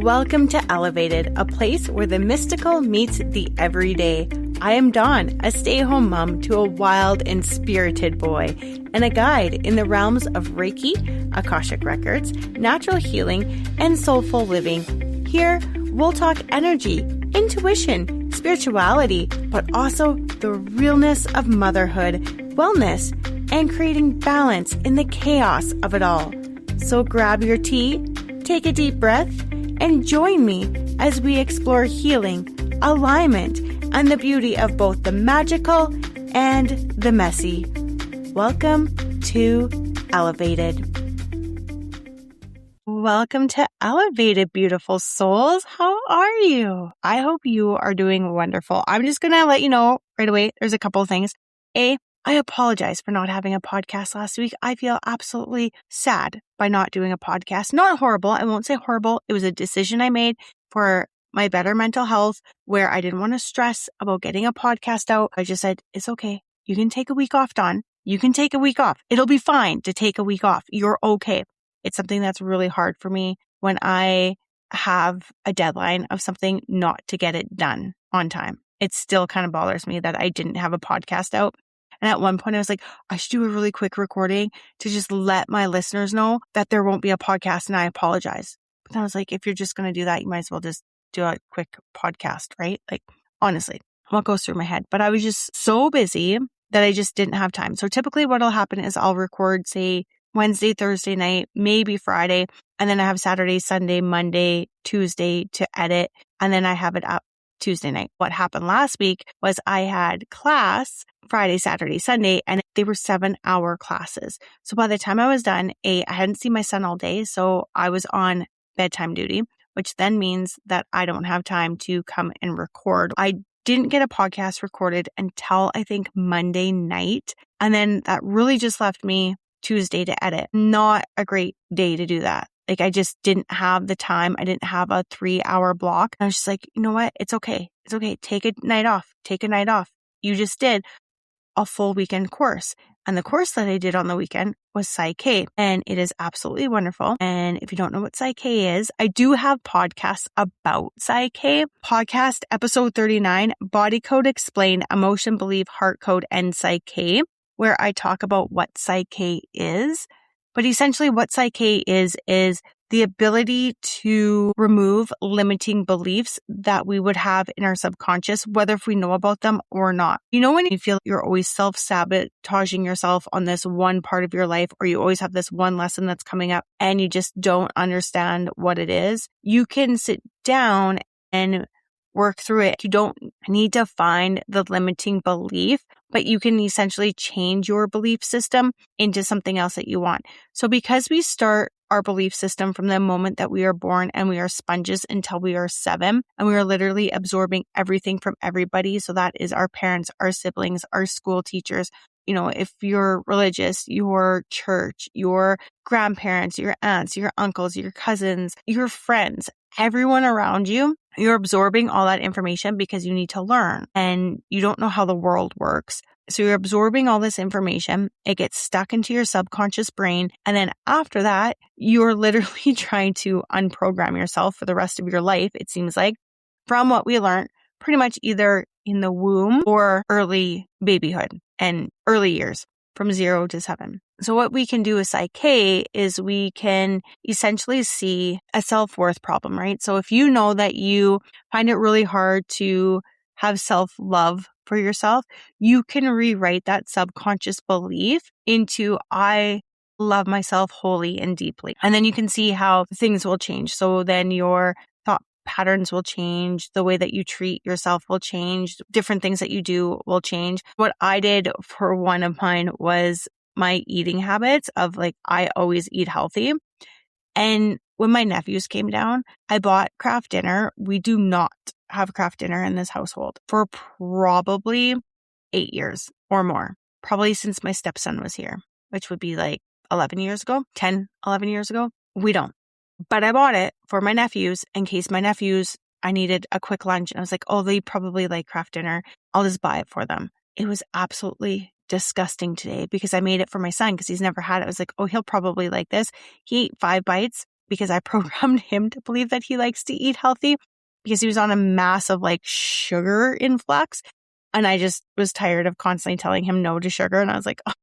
Welcome to Elevated, a place where the mystical meets the everyday. I am Dawn, a stay-at-home mom to a wild and spirited boy, and a guide in the realms of Reiki, Akashic Records, natural healing, and soulful living. Here, we'll talk energy, intuition, spirituality, but also the realness of motherhood, wellness, and creating balance in the chaos of it all. So grab your tea, take a deep breath, and join me as we explore healing, alignment, and the beauty of both the magical and the messy. Welcome to Elevated. Welcome to Elevated, beautiful souls. How are you? I hope you are doing wonderful. I'm just going to let you know right away, there's a couple of things. I apologize for not having a podcast last week. I feel absolutely sad by not doing a podcast. Not horrible. I won't say horrible. It was a decision I made for my better mental health where I didn't want to stress about getting a podcast out. I just said, it's okay. You can take a week off, Dawn. You can take a week off. It'll be fine to take a week off. You're okay. It's something that's really hard for me when I have a deadline of something not to get it done on time. It still kind of bothers me that I didn't have a podcast out. And at one point I was like, I should do a really quick recording to just let my listeners know that there won't be a podcast, and I apologize. But then I was like, if you're just going to do that, you might as well just do a quick podcast, right? Like, honestly, what goes through my head? But I was just so busy that I just didn't have time. So typically what'll happen is I'll record, say, Wednesday, Thursday night, maybe Friday, and then I have Saturday, Sunday, Monday, Tuesday to edit, and then I have it up Tuesday night. What happened last week was I had class Friday, Saturday, Sunday, and they were 7-hour classes. So by the time I was done, I hadn't seen my son all day, so I was on bedtime duty, which then means that I don't have time to come and record. I didn't get a podcast recorded until I think Monday night, and then that really just left me Tuesday to edit. Not a great day to do that. Like, I just didn't have the time. I didn't have a 3-hour block. I was just like, you know what? It's okay. It's okay. Take a night off. Take a night off. You just did a full weekend course. And the course that I did on the weekend was Psych K. And it is absolutely wonderful. And if you don't know what Psych K is, I do have podcasts about Psych K. Podcast episode 39, Body Code Explained, Emotion, Belief, Heart Code, and Psych K, where I talk about what Psych K is. But essentially what Psych K is the ability to remove limiting beliefs that we would have in our subconscious, whether if we know about them or not. You know, when you feel you're always self-sabotaging yourself on this one part of your life, or you always have this one lesson that's coming up and you just don't understand what it is, you can sit down and work through it. You don't need to find the limiting belief, but you can essentially change your belief system into something else that you want. So because we start our belief system from the moment that we are born, and we are sponges until we are 7, and we are literally absorbing everything from everybody. So that is our parents, our siblings, our school teachers. You know, if you're religious, your church, your grandparents, your aunts, your uncles, your cousins, your friends, everyone around you, you're absorbing all that information because you need to learn and you don't know how the world works. So you're absorbing all this information. It gets stuck into your subconscious brain. And then after that, you're literally trying to unprogram yourself for the rest of your life, it seems like, from what we learned pretty much either in the womb or early babyhood and early years from 0 to 7. So what we can do with Psych K is we can essentially see a self-worth problem, right? So if you know that you find it really hard to have self-love for yourself, you can rewrite that subconscious belief into I love myself wholly and deeply. And then you can see how things will change. So then your thought patterns will change, the way that you treat yourself will change, different things that you do will change. What I did for one of mine was my eating habits of like, I always eat healthy. And when my nephews came down, I bought craft dinner. We do not have craft dinner in this household for probably 8 years or more, probably since my stepson was here, which would be like 11 years ago. We don't. But I bought it for my nephews in case I needed a quick lunch. And I was like, oh, they probably like craft dinner. I'll just buy it for them. It was absolutely disgusting today because I made it for my son because he's never had it. I was like, oh, he'll probably like this. He ate 5 bites because I programmed him to believe that he likes to eat healthy because he was on a massive like sugar influx. And I just was tired of constantly telling him no to sugar. And I was like, oh,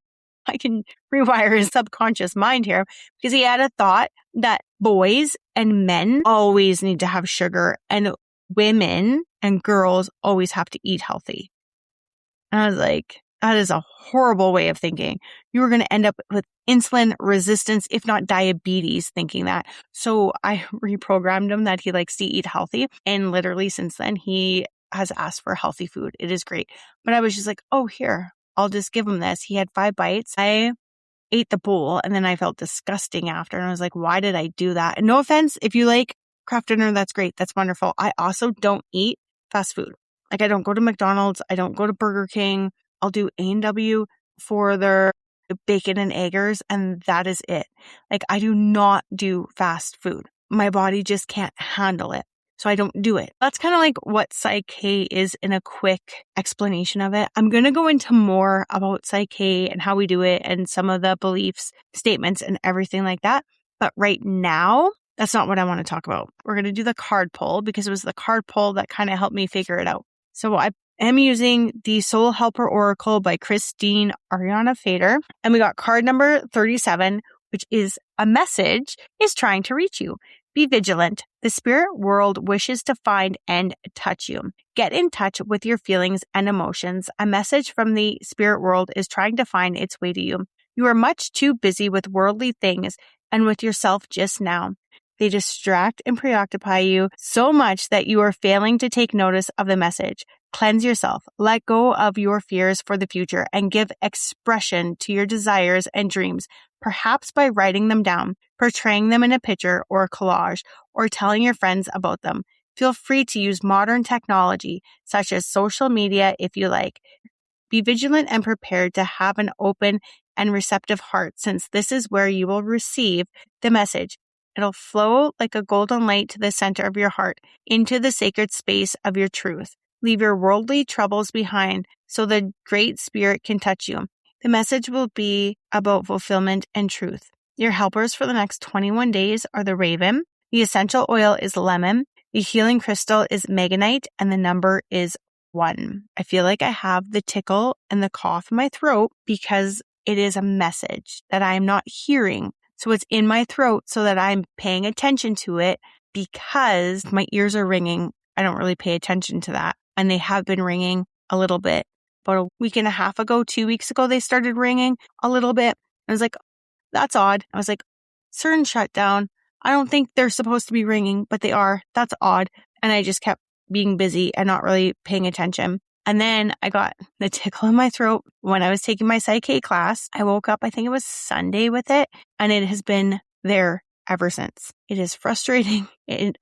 I can rewire his subconscious mind here, because he had a thought that boys and men always need to have sugar and women and girls always have to eat healthy. And I was like, that is a horrible way of thinking. You are going to end up with insulin resistance, if not diabetes, thinking that. So I reprogrammed him that he likes to eat healthy. And literally since then, he has asked for healthy food. It is great. But I was just like, oh, here, I'll just give him this. He had 5 bites. I ate the bowl and then I felt disgusting after. And I was like, why did I do that? And no offense, if you like craft dinner, that's great. That's wonderful. I also don't eat fast food. Like I don't go to McDonald's. I don't go to Burger King. I'll do A&W for their bacon and eggers, and that is it. Like I do not do fast food. My body just can't handle it. So I don't do it. That's kind of like what Psych K is in a quick explanation of it. I'm going to go into more about Psych K and how we do it and some of the beliefs, statements, and everything like that. But right now, that's not what I want to talk about. We're going to do the card pull because it was the card pull that kind of helped me figure it out. So I am using the Soul Helper Oracle by Christine Ariana Fader. And we got card number 37, which is a message is trying to reach you. Be vigilant. The spirit world wishes to find and touch you. Get in touch with your feelings and emotions. A message from the spirit world is trying to find its way to you. You are much too busy with worldly things and with yourself just now. They distract and preoccupy you so much that you are failing to take notice of the message. Cleanse yourself. Let go of your fears for the future and give expression to your desires and dreams, perhaps by writing them down, portraying them in a picture or a collage, or telling your friends about them. Feel free to use modern technology, such as social media, if you like. Be vigilant and prepared to have an open and receptive heart, since this is where you will receive the message. It'll flow like a golden light to the center of your heart, into the sacred space of your truth. Leave your worldly troubles behind so the Great Spirit can touch you. The message will be about fulfillment and truth. Your helpers for the next 21 days are the raven. The essential oil is lemon. The healing crystal is meganite, and the number is 1. I feel like I have the tickle and the cough in my throat because it is a message that I am not hearing. So it's in my throat so that I'm paying attention to it because my ears are ringing. I don't really pay attention to that. And they have been ringing a little bit. About a week and a half ago, 2 weeks ago, they started ringing a little bit. I was like, that's odd. I was like, CERN shut down. I don't think they're supposed to be ringing, but they are. That's odd. And I just kept being busy and not really paying attention. And then I got the tickle in my throat when I was taking my Psych K class. I woke up, I think it was Sunday with it, and it has been there ever since. It is frustrating.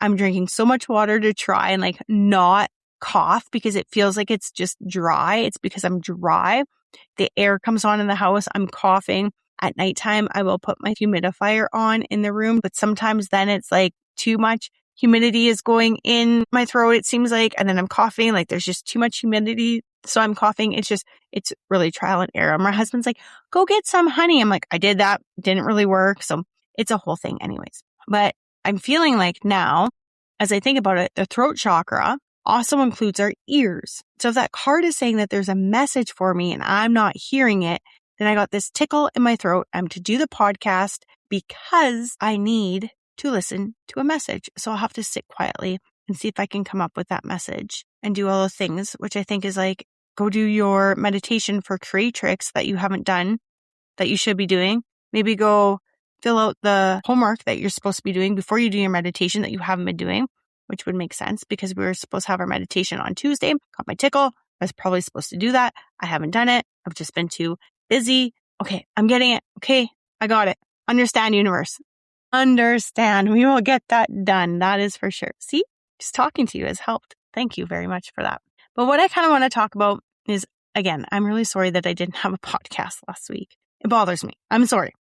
I'm drinking so much water to try and like not cough because it feels like it's just dry. It's because I'm dry. The air comes on in the house. I'm coughing. At nighttime, I will put my humidifier on in the room, but sometimes then it's like too much humidity is going in my throat, it seems like, and then I'm coughing, like there's just too much humidity. So I'm coughing. It's really trial and error. My husband's like, go get some honey. I'm like, I did that. Didn't really work. So it's a whole thing anyways. But I'm feeling like now, as I think about it, the throat chakra also includes our ears. So if that card is saying that there's a message for me and I'm not hearing it, then I got this tickle in my throat. I'm to do the podcast because I need to listen to a message. So I'll have to sit quietly and see if I can come up with that message and do all the things, which I think is like, go do your meditation for creatrix that you haven't done, that you should be doing. Maybe go fill out the homework that you're supposed to be doing before you do your meditation that you haven't been doing, which would make sense because we were supposed to have our meditation on Tuesday. Got my tickle. I was probably supposed to do that. I haven't done it. I've just been too busy. Okay, I'm getting it. Okay, I got it. Understand, universe. Understand. We will get that done. That is for sure. See, just talking to you has helped. Thank you very much for that. But what I kind of want to talk about is, again, I'm really sorry that I didn't have a podcast last week. It bothers me. I'm sorry.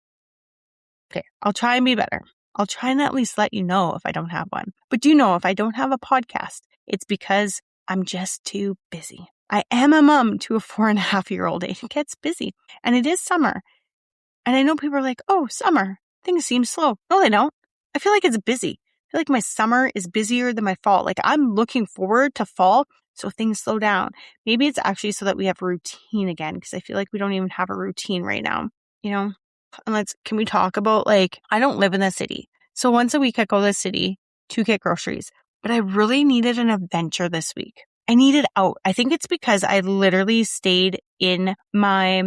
Okay, I'll try and be better. I'll try and at least let you know if I don't have one. But do you know if I don't have a podcast, it's because I'm just too busy. I am a mom to a 4.5-year-old. It gets busy. And it is summer. And I know people are like, oh, summer. Things seem slow. No, they don't. I feel like it's busy. I feel like my summer is busier than my fall. Like I'm looking forward to fall so things slow down. Maybe it's actually so that we have routine again, because I feel like we don't even have a routine right now, you know? And can we talk about I don't live in the city. So once a week I go to the city to get groceries, but I really needed an adventure this week. I needed out. I think it's because I literally stayed in my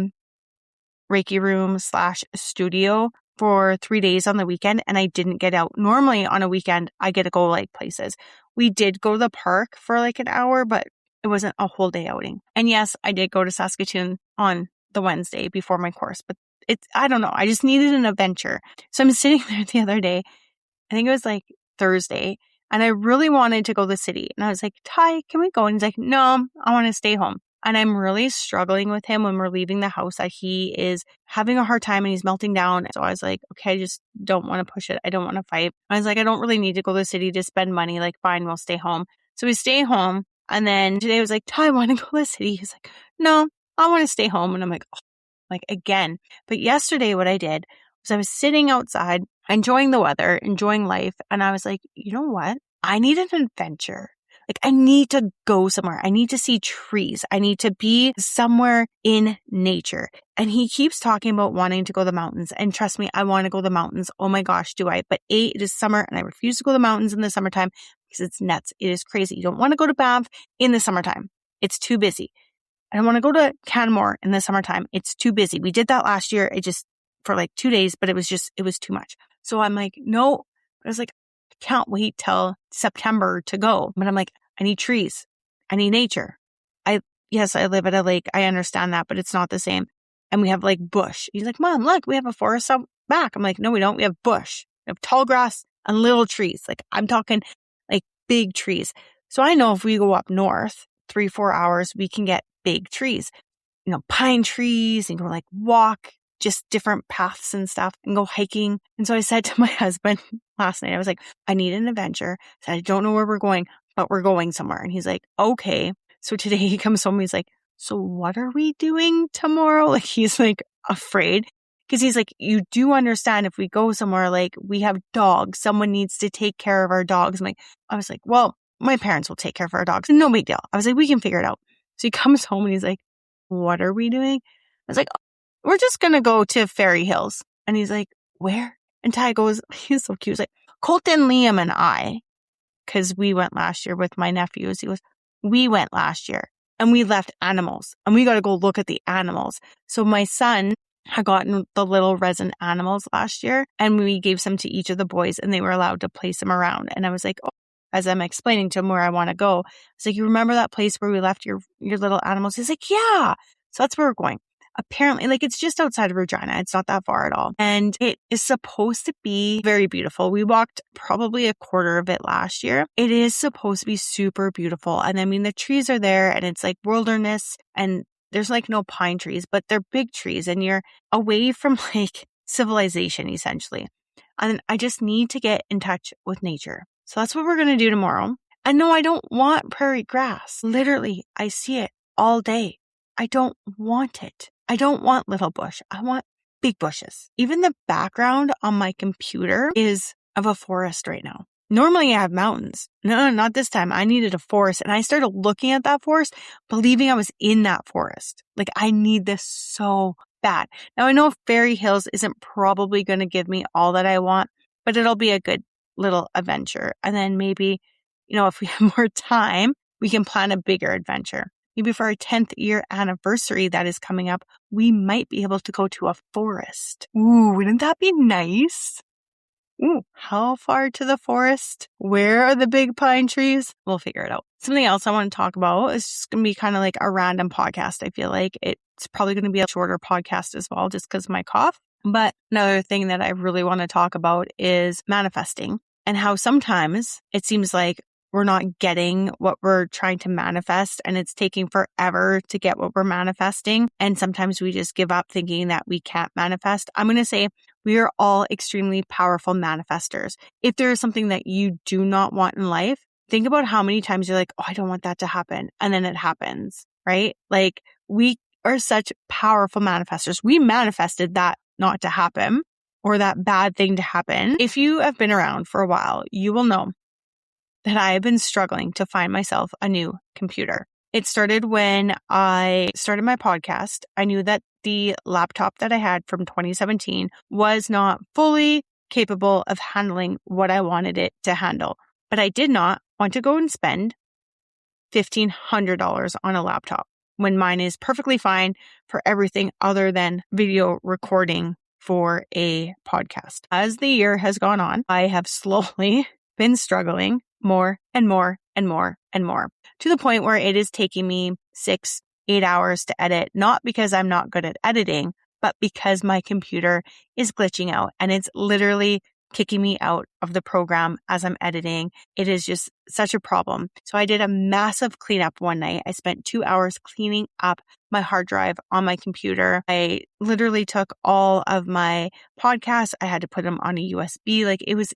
Reiki room / studio for 3 days on the weekend and I didn't get out. Normally on a weekend, I get to go places. We did go to the park for an hour, but it wasn't a whole day outing. And yes, I did go to Saskatoon on the Wednesday before my course, but I don't know. I just needed an adventure. So I'm sitting there the other day. I think it was Thursday. And I really wanted to go to the city. And I was like, Ty, can we go? And he's like, no, I want to stay home. And I'm really struggling with him when we're leaving the house that he is having a hard time and he's melting down. So I was like, okay, I just don't want to push it. I don't want to fight. I was like, I don't really need to go to the city to spend money. Fine, we'll stay home. So we stay home. And then today I was like, Ty, I want to go to the city. He's like, no, I want to stay home. And I'm like, oh, again. But yesterday what I did was I was sitting outside, enjoying the weather, enjoying life. And I was like, you know what? I need an adventure. I need to go somewhere. I need to see trees. I need to be somewhere in nature. And he keeps talking about wanting to go to the mountains. And trust me, I want to go to the mountains. Oh my gosh, do I? But it is summer and I refuse to go to the mountains in the summertime because it's nuts. It is crazy. You don't want to go to Banff in the summertime. It's too busy. I don't want to go to Canmore in the summertime. It's too busy. We did that last year. It just for 2 days, but it was too much. So I'm like, no. I was like, I can't wait till September to go. But I'm like, I need trees. I need nature. Yes, I live at a lake. I understand that, but it's not the same. And we have bush. He's like, Mom, look, we have a forest out back. I'm like, no, we don't. We have bush. We have tall grass and little trees. I'm talking big trees. So I know if we go up north 3-4 hours, we can get big trees, pine trees and go walk just different paths and stuff and go hiking. And so I said to my husband last night, I was like, I need an adventure. I said, I don't know where we're going, but we're going somewhere. And he's like, okay. So today he comes home. He's like, so what are we doing tomorrow? He's afraid because he's like, you do understand if we go somewhere, we have dogs, someone needs to take care of our dogs. I was like, well, my parents will take care of our dogs. No big deal. I was like, we can figure it out. So he comes home and he's like, what are we doing? I was like, we're just going to go to Fairy Hills. And he's like, where? And Ty goes, he's so cute. He's like, Colton, Liam, and I, because we went last year with my nephews. He goes, we went last year and we left animals and we got to go look at the animals. So my son had gotten the little resin animals last year and we gave some to each of the boys and they were allowed to place them around. And I was like, oh, as I'm explaining to him where I want to go, I was like, you remember that place where we left your little animals? He's like, yeah. So that's where we're going. Apparently, it's just outside of Regina. It's not that far at all. And it is supposed to be very beautiful. We walked probably a quarter of it last year. It is supposed to be super beautiful. And I mean, the trees are there and it's wilderness and there's no pine trees, but they're big trees and you're away from civilization essentially. And I just need to get in touch with nature. So that's what we're going to do tomorrow. And no, I don't want prairie grass. Literally, I see it all day. I don't want it. I don't want little bush. I want big bushes. Even the background on my computer is of a forest right now. Normally I have mountains. No, not this time. I needed a forest. And I started looking at that forest, believing I was in that forest. I need this so bad. Now I know Fairy Hills isn't probably going to give me all that I want, but it'll be a good little adventure. And then maybe, if we have more time, we can plan a bigger adventure. Maybe for our 10th year anniversary that is coming up, we might be able to go to a forest. Ooh, wouldn't that be nice? Ooh, how far to the forest? Where are the big pine trees? We'll figure it out. Something else I want to talk about is just going to be kind of a random podcast. I feel like it's probably going to be a shorter podcast as well, just because of my cough. But another thing that I really want to talk about is manifesting and how sometimes it seems like we're not getting what we're trying to manifest and it's taking forever to get what we're manifesting. And sometimes we just give up thinking that we can't manifest. I'm going to say we are all extremely powerful manifestors. If there is something that you do not want in life, think about how many times you're like, oh, I don't want that to happen. And then it happens, right? We are such powerful manifestors. We manifested that not to happen, or that bad thing to happen. If you have been around for a while, you will know that I have been struggling to find myself a new computer. It started when I started my podcast. I knew that the laptop that I had from 2017 was not fully capable of handling what I wanted it to handle. But I did not want to go and spend $1,500 on a laptop when mine is perfectly fine for everything other than video recording for a podcast. As the year has gone on, I have slowly been struggling more and more and more and more to the point where it is taking me 6-8 hours to edit, not because I'm not good at editing, but because my computer is glitching out and it's literally kicking me out of the program as I'm editing. It is just such a problem. So I did a massive cleanup one night. I spent 2 hours cleaning up my hard drive on my computer. I literally took all of my podcasts. I had to put them on a USB. Like, it was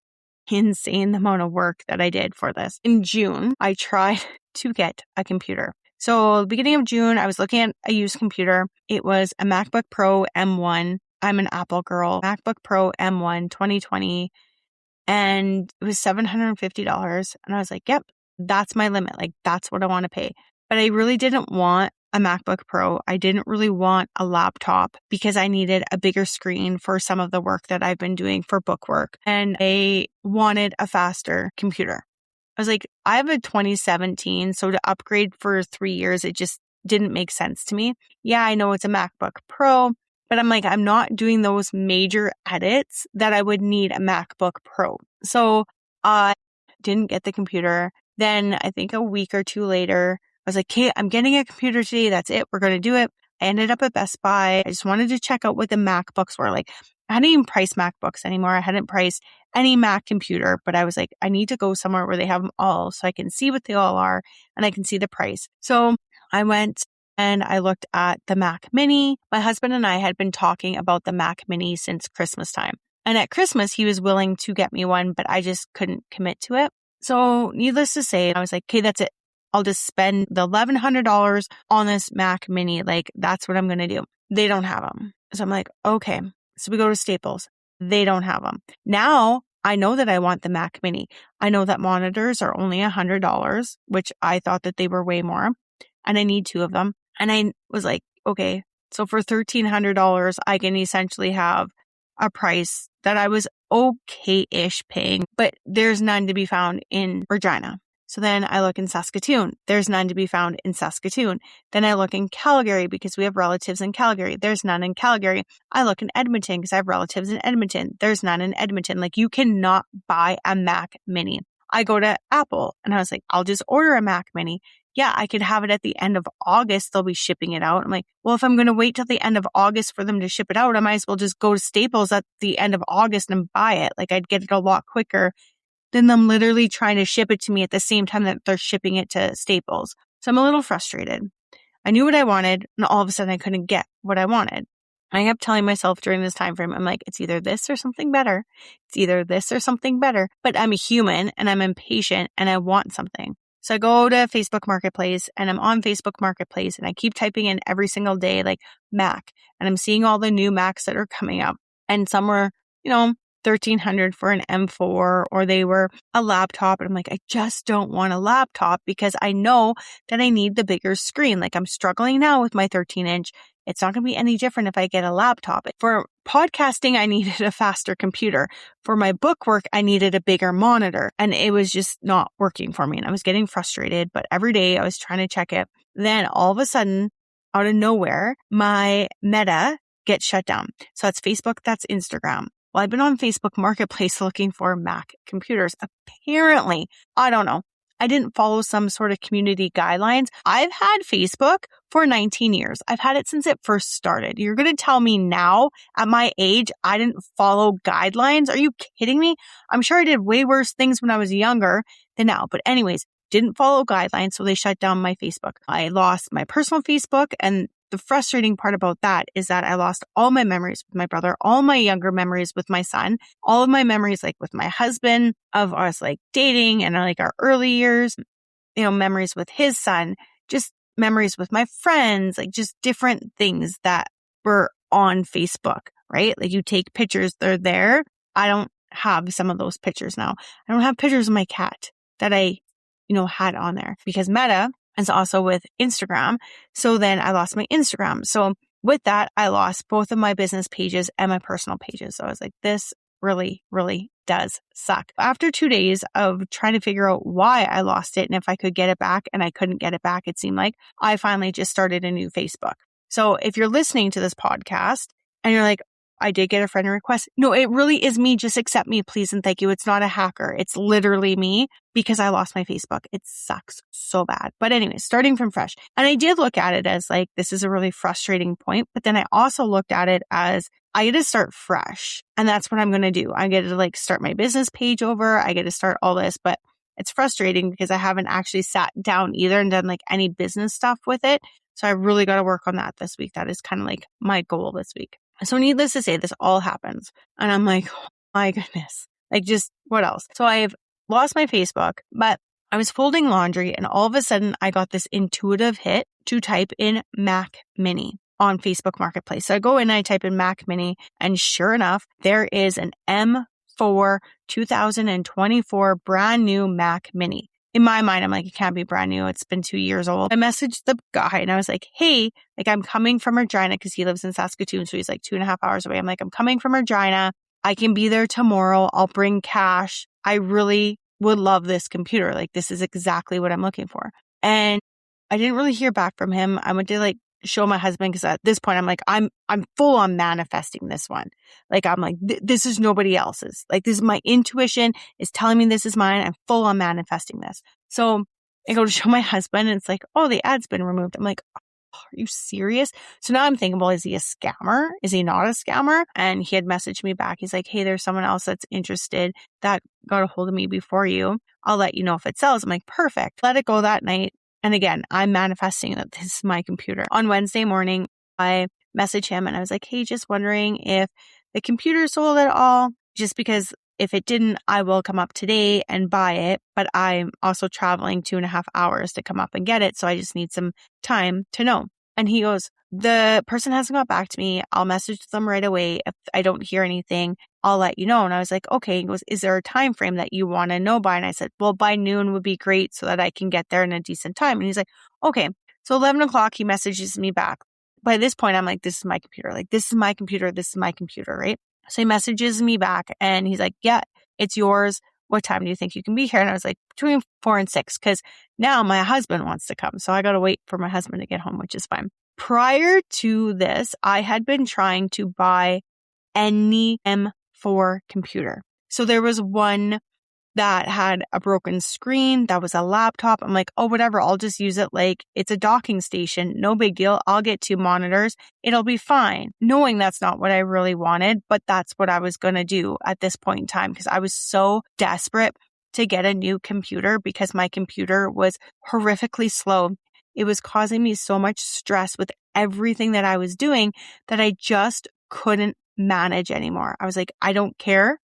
insane the amount of work that I did for this. In June, I tried to get a computer. So beginning of June, I was looking at a used computer. It was a MacBook Pro M1. I'm an Apple girl. MacBook Pro M1 2020. And it was $750. And I was like, yep, that's my limit. Like, that's what I want to pay. But I really didn't want a MacBook Pro. I didn't really want a laptop because I needed a bigger screen for some of the work that I've been doing for book work. And I wanted a faster computer. I was like, I have a 2017, so to upgrade for 3 years, it just didn't make sense to me. Yeah, I know it's a MacBook Pro, but I'm like, I'm not doing those major edits that I would need a MacBook Pro. So I didn't get the computer. Then I think a week or two later, I was like, okay, I'm getting a computer today. That's it. We're going to do it. I ended up at Best Buy. I just wanted to check out what the MacBooks were like. I hadn't even priced MacBooks anymore. I hadn't priced any Mac computer, but I was like, I need to go somewhere where they have them all so I can see what they all are and I can see the price. So I went and I looked at the Mac Mini. My husband and I had been talking about the Mac Mini since Christmas time. And at Christmas, he was willing to get me one, but I just couldn't commit to it. So needless to say, I was like, okay, that's it. I'll just spend the $1,100 on this Mac Mini. Like, that's what I'm going to do. They don't have them. So I'm like, okay. So we go to Staples. They don't have them. Now I know that I want the Mac Mini. I know that monitors are only $100, which I thought that they were way more. And I need 2 of them. And I was like, okay, so for $1,300, I can essentially have a price that I was okay-ish paying, but there's none to be found in Regina. So then I look in Saskatoon. There's none to be found in Saskatoon. Then I look in Calgary because we have relatives in Calgary. There's none in Calgary. I look in Edmonton because I have relatives in Edmonton. There's none in Edmonton. Like, you cannot buy a Mac Mini. I go to Apple and I was like, I'll just order a Mac Mini. Yeah, I could have it at the end of August. They'll be shipping it out. I'm like, well, if I'm going to wait till the end of August for them to ship it out, I might as well just go to Staples at the end of August and buy it. Like, I'd get it a lot quicker than them literally trying to ship it to me at the same time that they're shipping it to Staples. So I'm a little frustrated. I knew what I wanted, and all of a sudden I couldn't get what I wanted. I kept telling myself during this time frame, I'm like, it's either this or something better. It's either this or something better. But I'm a human and I'm impatient and I want something. So I go to Facebook Marketplace and I'm on Facebook Marketplace and I keep typing in every single day, like Mac, and I'm seeing all the new Macs that are coming up. And some were, $1,300 for an M4, or they were a laptop. And I'm like, I just don't want a laptop because I know that I need the bigger screen. Like, I'm struggling now with my 13-inch. It's not going to be any different if I get a laptop. For podcasting, I needed a faster computer. For my book work, I needed a bigger monitor. And it was just not working for me. And I was getting frustrated. But every day I was trying to check it. Then all of a sudden, out of nowhere, my Meta gets shut down. So that's Facebook, that's Instagram. Well, I've been on Facebook Marketplace looking for Mac computers. Apparently, I don't know, I didn't follow some sort of community guidelines. I've had Facebook for 19 years. I've had it since it first started. You're going to tell me now at my age, I didn't follow guidelines? Are you kidding me? I'm sure I did way worse things when I was younger than now. But anyways, didn't follow guidelines. So they shut down my Facebook. I lost my personal Facebook, and the frustrating part about that is that I lost all my memories with my brother, all my younger memories with my son, all of my memories like with my husband, of us like dating and like our early years, memories with his son, just memories with my friends, like just different things that were on Facebook right? Like you take pictures, they're there. I don't have some of those pictures now. I don't have pictures of my cat that I, had on there because Meta is also with Instagram. So then I lost my Instagram. So with that, I lost both of my business pages and my personal pages. So I was like, this really, really does suck. After 2 days of trying to figure out why I lost it and if I could get it back, and I couldn't get it back, it seemed like, I finally just started a new Facebook. So if you're listening to this podcast and you're like, I did get a friend request. No, it really is me. Just accept me, please and thank you. It's not a hacker. It's literally me because I lost my Facebook. It sucks so bad. But anyway, starting from fresh. And I did look at it as like, this is a really frustrating point. But then I also looked at it as I get to start fresh. And that's what I'm going to do. I get to like start my business page over. I get to start all this, but it's frustrating because I haven't actually sat down either and done like any business stuff with it. So I really got to work on that this week. That is kind of like my goal this week. So needless to say, this all happens. And I'm like, oh my goodness, like just what else? So I've lost my Facebook, but I was folding laundry and all of a sudden I got this intuitive hit to type in Mac Mini on Facebook Marketplace. So I go in and I type in Mac Mini and sure enough, there is an M4 2024 brand new Mac Mini. In my mind, I'm like, it can't be brand new. It's been 2 years old. I messaged the guy and I was like, hey, like I'm coming from Regina because he lives in Saskatoon. So he's like 2.5 hours away. I'm like, I'm coming from Regina. I can be there tomorrow. I'll bring cash. I really would love this computer. Like this is exactly what I'm looking for. And I didn't really hear back from him. I went to like show my husband because at this point I'm like, I'm full on manifesting this one. Like I'm like, this is nobody else's. Like this is my intuition is telling me this is mine. I'm full on manifesting this. So I go to show my husband and it's like, oh, the ad's been removed. I'm like, oh, are you serious? So now I'm thinking, well, is he a scammer? Is he not a scammer? And he had messaged me back. He's like, hey, there's someone else that's interested that got a hold of me before you. I'll let you know if it sells. I'm like, perfect. Let it go that night. And again, I'm manifesting that this is my computer. On Wednesday morning, I messaged him and I was like, hey, just wondering if the computer sold at all. Just because if it didn't, I will come up today and buy it. But I'm also traveling 2.5 hours to come up and get it. So I just need some time to know. And he goes, the person hasn't got back to me. I'll message them right away. If I don't hear anything, I'll let you know. And I was like, okay. He goes, is there a time frame that you want to know by? And I said, well, by noon would be great so that I can get there in a decent time. And he's like, okay. So 11 o'clock, he messages me back. By this point, I'm like, this is my computer. Like, this is my computer. This is my computer, right? So he messages me back and he's like, yeah, it's yours. What time do you think you can be here? And I was like, between 4 and 6, because now my husband wants to come. So I got to wait for my husband to get home, which is fine. Prior to this, I had been trying to buy any M4 computer. So there was one that had a broken screen. That was a laptop. I'm like, oh, whatever. I'll just use it like it's a docking station. No big deal. I'll get 2 monitors. It'll be fine. Knowing that's not what I really wanted, but that's what I was going to do at this point in time because I was so desperate to get a new computer because my computer was horrifically slow. It was causing me so much stress with everything that I was doing that I just couldn't manage anymore. I was like, I don't care.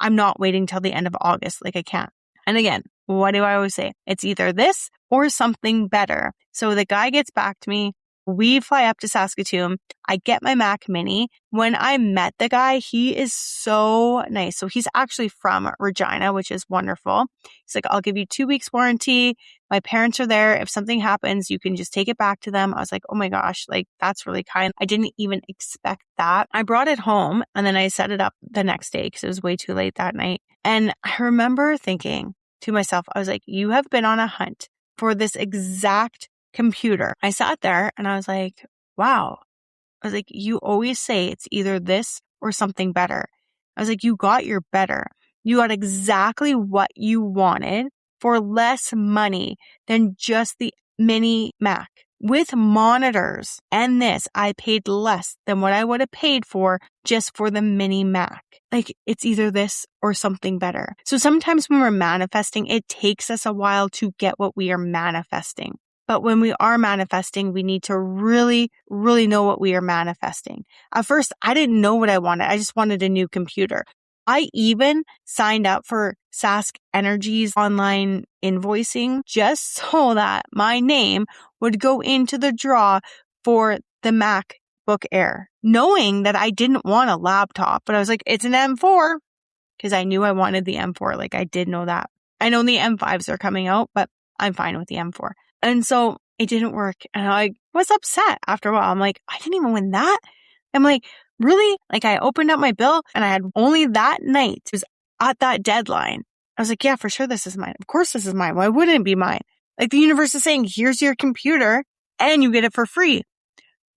I'm not waiting till the end of August. Like I can't. And again, what do I always say? It's either this or something better. So the guy gets back to me. We fly up to Saskatoon. I get my Mac Mini. When I met the guy, he is so nice. So he's actually from Regina, which is wonderful. He's like, I'll give you 2 weeks warranty. My parents are there. If something happens, you can just take it back to them. I was like, oh my gosh, like that's really kind. I didn't even expect that. I brought it home and then I set it up the next day because it was way too late that night. And I remember thinking to myself, I was like, you have been on a hunt for this exact computer. I sat there and I was like, wow. I was like, you always say it's either this or something better. I was like, you got your better. You got exactly what you wanted for less money than just the mini Mac. With monitors and this, I paid less than what I would have paid for just for the mini Mac. Like it's either this or something better. So sometimes when we're manifesting, it takes us a while to get what we are manifesting. But when we are manifesting, we need to really, really know what we are manifesting. At first, I didn't know what I wanted. I just wanted a new computer. I even signed up for Sask Energy's online invoicing just so that my name would go into the draw for the MacBook MacBook Air, knowing that I didn't want a laptop, but I was like, it's an M4 because I knew I wanted the M4. Like I did know that. I know the M5s are coming out, but I'm fine with the M4. And so it didn't work. And I was upset after a while. I'm like, I didn't even win that. I'm like, really? Like I opened up my bill and I had only that night. It was at that deadline. I was like, yeah, for sure this is mine. Of course this is mine. Why wouldn't it be mine? Like the universe is saying, here's your computer and you get it for free.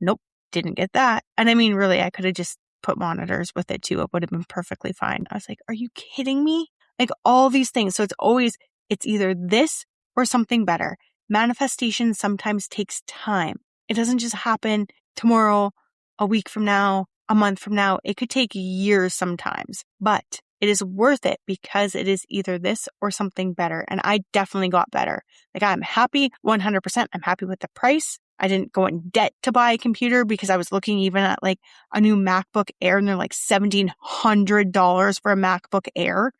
Nope, didn't get that. And I mean, really, I could have just put monitors with it too. It would have been perfectly fine. I was like, are you kidding me? Like all these things. So it's either this or something better. Manifestation sometimes takes time. It doesn't just happen tomorrow, a week from now, a month from now. It could take years sometimes, but it is worth it because it is either this or something better. And I definitely got better. Like I'm happy 100%. I'm happy with the price. I didn't go in debt to buy a computer because I was looking even at like a new MacBook Air and they're like $1,700 for a MacBook Air.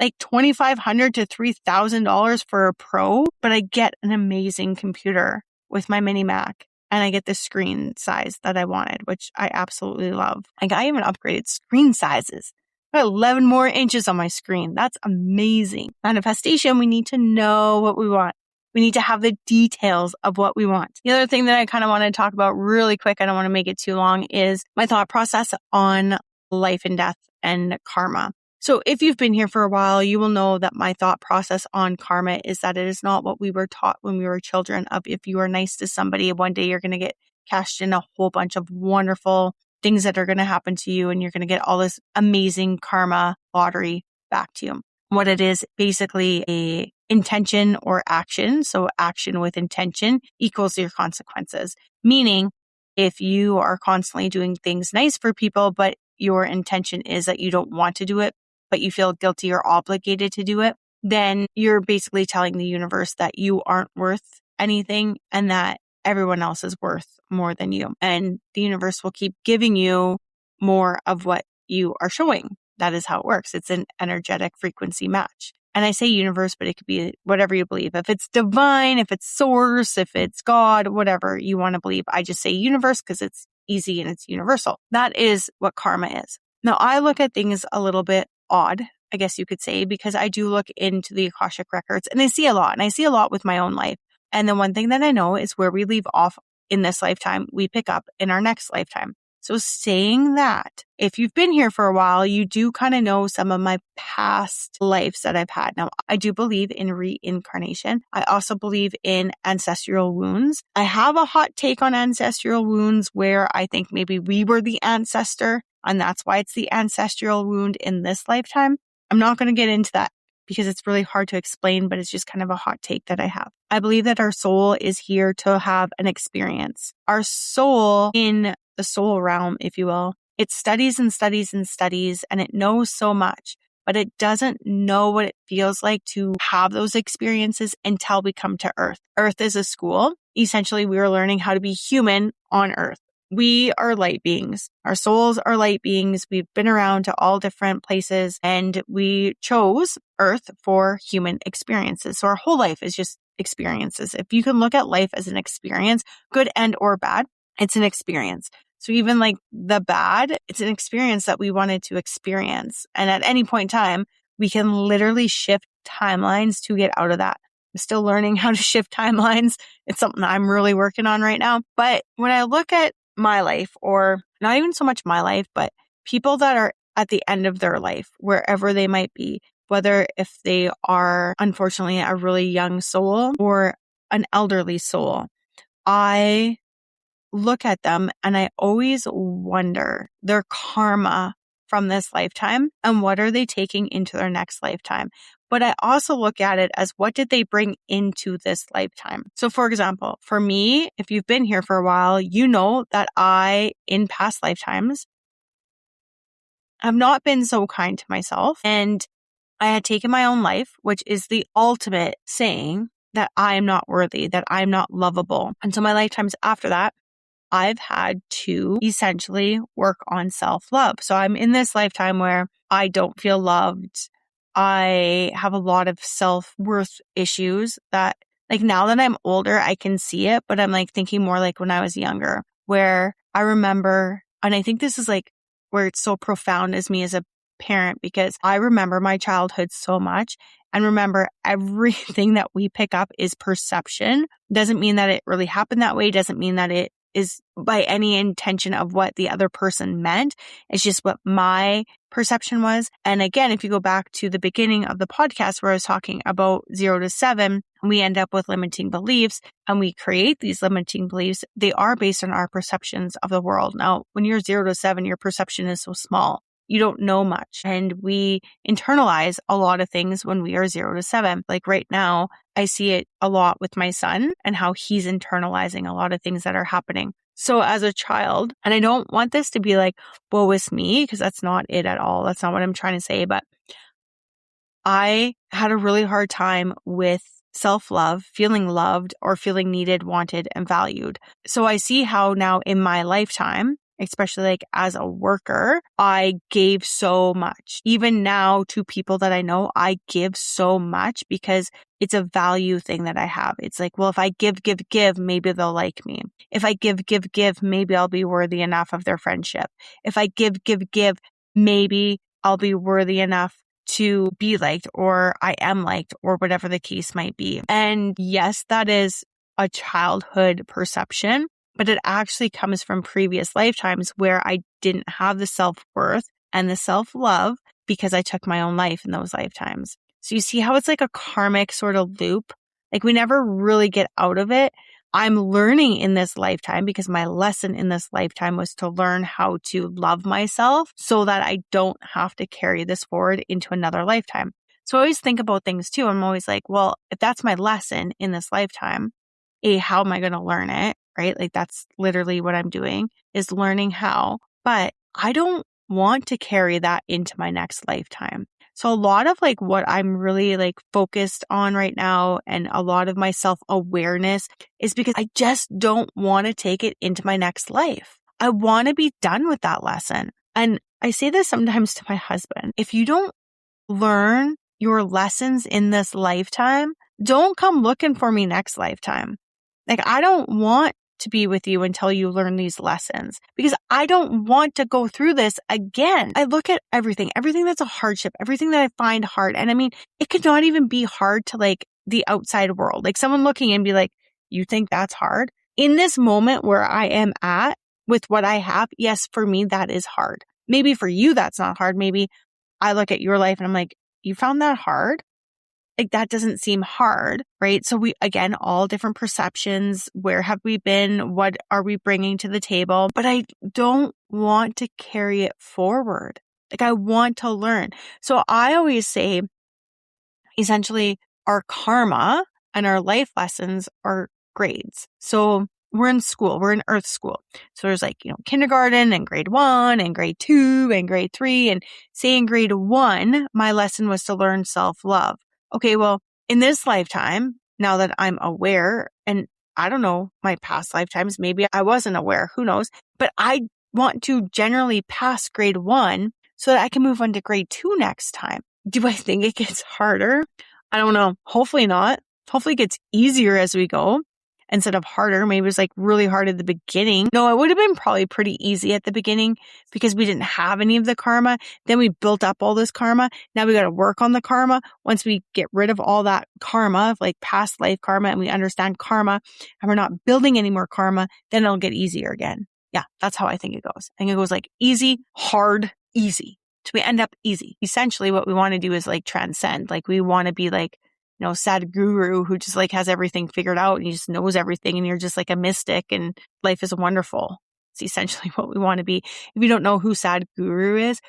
Like $2,500 to $3,000 for a Pro, but I get an amazing computer with my mini Mac and I get the screen size that I wanted, which I absolutely love. Like I even upgraded screen sizes. I got 11 more inches on my screen. That's amazing. Manifestation, we need to know what we want. We need to have the details of what we want. The other thing that I kind of want to talk about really quick, I don't want to make it too long, is my thought process on life and death and karma. So if you've been here for a while, you will know that my thought process on karma is that it is not what we were taught when we were children of if you are nice to somebody, one day you're going to get cashed in a whole bunch of wonderful things that are going to happen to you and you're going to get all this amazing karma lottery back to you. What it is basically a intention or action. So action with intention equals your consequences. Meaning if you are constantly doing things nice for people, but your intention is that you don't want to do it, but you feel guilty or obligated to do it, then you're basically telling the universe that you aren't worth anything and that everyone else is worth more than you. And the universe will keep giving you more of what you are showing. That is how it works. It's an energetic frequency match. And I say universe, but it could be whatever you believe. If it's divine, if it's source, if it's God, whatever you want to believe. I just say universe because it's easy and it's universal. That is what karma is. Now, I look at things a little bit odd, I guess you could say, because I do look into the Akashic records and I see a lot, and I see a lot with my own life. And the one thing that I know is where we leave off in this lifetime, we pick up in our next lifetime. So saying that, if you've been here for a while, you do kind of know some of my past lives that I've had. Now, I do believe in reincarnation. I also believe in ancestral wounds. I have a hot take on ancestral wounds where I think maybe we were the ancestor and that's why it's the ancestral wound in this lifetime. I'm not going to get into that because it's really hard to explain, but it's just kind of a hot take that I have. I believe that our soul is here to have an experience. Our soul in the soul realm, if you will, it studies and studies and studies and it knows so much, but it doesn't know what it feels like to have those experiences until we come to Earth. Earth is a school. Essentially, we are learning how to be human on Earth. We are light beings. Our souls are light beings. We've been around to all different places and we chose Earth for human experiences. So our whole life is just experiences. If you can look at life as an experience, good and or bad, it's an experience. So even like the bad, it's an experience that we wanted to experience. And at any point in time, we can literally shift timelines to get out of that. I'm still learning how to shift timelines. It's something I'm really working on right now. But when I look at my life, or not even so much my life, but people that are at the end of their life, wherever they might be, whether if they are unfortunately a really young soul or an elderly soul, I look at them and I always wonder their karma from this lifetime and what are they taking into their next lifetime. But I also look at it as what did they bring into this lifetime? So for example, for me, if you've been here for a while, you know that I, in past lifetimes, have not been so kind to myself. And I had taken my own life, which is the ultimate saying that I am not worthy, that I'm not lovable. And so my lifetimes after that, I've had to essentially work on self-love. So I'm in this lifetime where I don't feel loved. I have a lot of self-worth issues that like now that I'm older, I can see it, but I'm like thinking more like when I was younger, where I remember, and I think this is like where it's so profound as me as a parent, because I remember my childhood so much and remember everything that we pick up is perception. Doesn't mean that it really happened that way. Doesn't mean that it is by any intention of what the other person meant. It's just what my perception was. And again, if you go back to the beginning of the podcast where I was talking about 0 to 7, we end up with limiting beliefs and we create these limiting beliefs. They are based on our perceptions of the world. Now, when you're 0 to 7, your perception is so small. You don't know much. And we internalize a lot of things when we are 0 to 7. Like right now, I see it a lot with my son and how he's internalizing a lot of things that are happening. So as a child, and I don't want this to be like, woe is me, because that's not it at all. That's not what I'm trying to say. But I had a really hard time with self-love, feeling loved or feeling needed, wanted, and valued. So I see how now in my lifetime, especially like as a worker, I gave so much. Even now to people that I know, I give so much because it's a value thing that I have. It's like, well, if I give, maybe they'll like me. If I give, maybe I'll be worthy enough of their friendship. If I give, maybe I'll be worthy enough to be liked, or I am liked, or whatever the case might be. And yes, that is a childhood perception, but it actually comes from previous lifetimes where I didn't have the self-worth and the self-love because I took my own life in those lifetimes. So you see how it's like a karmic sort of loop? Like we never really get out of it. I'm learning in this lifetime because my lesson in this lifetime was to learn how to love myself so that I don't have to carry this forward into another lifetime. So I always think about things too. I'm always like, well, if that's my lesson in this lifetime, how am I going to learn it? Right? Like that's literally what I'm doing, is learning how, but I don't want to carry that into my next lifetime. So a lot of like what I'm really like focused on right now and a lot of my self-awareness is because I just don't want to take it into my next life. I want to be done with that lesson. And I say this sometimes to my husband. If you don't learn your lessons in this lifetime, don't come looking for me next lifetime. Like I don't want to be with you until you learn these lessons because I don't want to go through this again. I look at everything that's a hardship, everything that I find hard. And I mean, it could not even be hard to like the outside world, like someone looking and be like, you think that's hard? In this moment where I am at with what I have, yes, for me, that is hard. Maybe for you, that's not hard. Maybe I look at your life and I'm like, you found that hard? Like that doesn't seem hard, right? So we, again, all different perceptions. Where have we been? What are we bringing to the table? But I don't want to carry it forward. Like I want to learn. So I always say, essentially, our karma and our life lessons are grades. So we're in school, we're in earth school. So there's like, kindergarten and grade 1 and grade 2 and grade 3. And say in grade 1, my lesson was to learn self-love. Okay, well, in this lifetime, now that I'm aware, and I don't know, my past lifetimes, maybe I wasn't aware, who knows, but I want to generally pass grade 1 so that I can move on to grade 2 next time. Do I think it gets harder? I don't know. Hopefully not. Hopefully it gets easier as we go instead of harder. Maybe it was like really hard at the beginning. No, it would have been probably pretty easy at the beginning because we didn't have any of the karma. Then we built up all this karma. Now we got to work on the karma. Once we get rid of all that karma, like past life karma, and we understand karma and we're not building any more karma, then it'll get easier again. Yeah, that's how I think it goes. I think it goes like easy, hard, easy. So we end up easy. Essentially what we want to do is like transcend. Like we want to be like, Sadhguru who just like has everything figured out and he just knows everything and you're just like a mystic and life is wonderful. It's essentially what we want to be. If you don't know who Sadhguru is,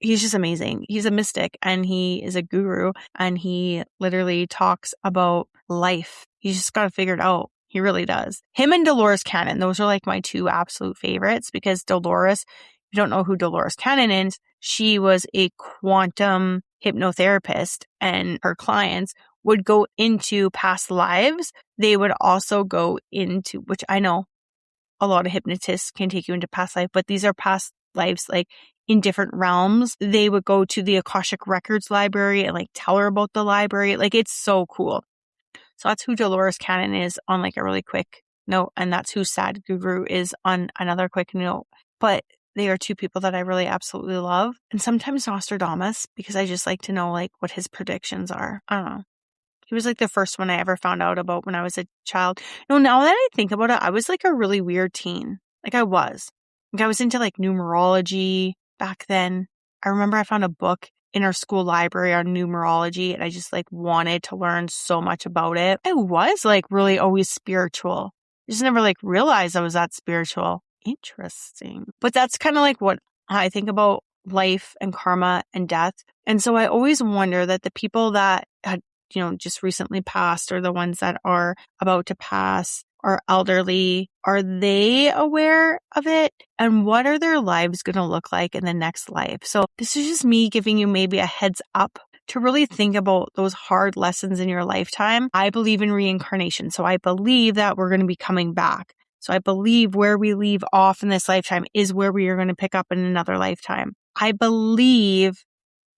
he's just amazing. He's a mystic and he is a guru and he literally talks about life. He's just got to figure it out. He really does. Him and Dolores Cannon, those are like my two absolute favorites because Dolores, if you don't know who Dolores Cannon is, she was a quantum hypnotherapist and her clients would go into past lives. They would also go into, which I know a lot of hypnotists can take you into past life, but these are past lives like in different realms. They would go to the Akashic Records library and like tell her about the library. Like it's so cool. So that's who Dolores Cannon is on like a really quick note. And that's who Sad Guru is on another quick note. But they are two people that I really absolutely love. And sometimes Nostradamus, because I just like to know like what his predictions are. I don't know. He was like the first one I ever found out about when I was a child. Now that I think about it, I was like a really weird teen. Like I was into like numerology back then. I remember I found a book in our school library on numerology and I just like wanted to learn so much about it. I was like really always spiritual. I just never like realized I was that spiritual. Interesting. But that's kind of like what I think about life and karma and death. And so I always wonder that the people that had, just recently passed or the ones that are about to pass or elderly, are they aware of it? And what are their lives going to look like in the next life? So this is just me giving you maybe a heads up to really think about those hard lessons in your lifetime. I believe in reincarnation. So I believe that we're going to be coming back. So I believe where we leave off in this lifetime is where we are going to pick up in another lifetime. I believe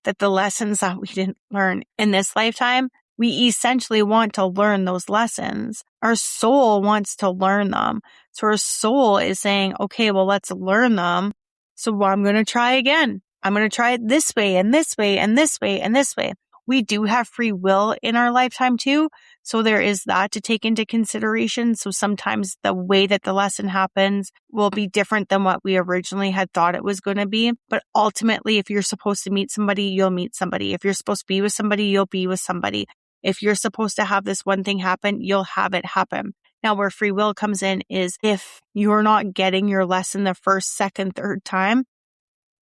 that the lessons that we didn't learn in this lifetime, we essentially want to learn those lessons. Our soul wants to learn them. So our soul is saying, okay, well, let's learn them. So I'm going to try again. I'm going to try it this way and this way and this way and this way. We do have free will in our lifetime too. So there is that to take into consideration. So sometimes the way that the lesson happens will be different than what we originally had thought it was going to be. But ultimately, if you're supposed to meet somebody, you'll meet somebody. If you're supposed to be with somebody, you'll be with somebody. If you're supposed to have this one thing happen, you'll have it happen. Now, where free will comes in is if you're not getting your lesson the first, second, third time,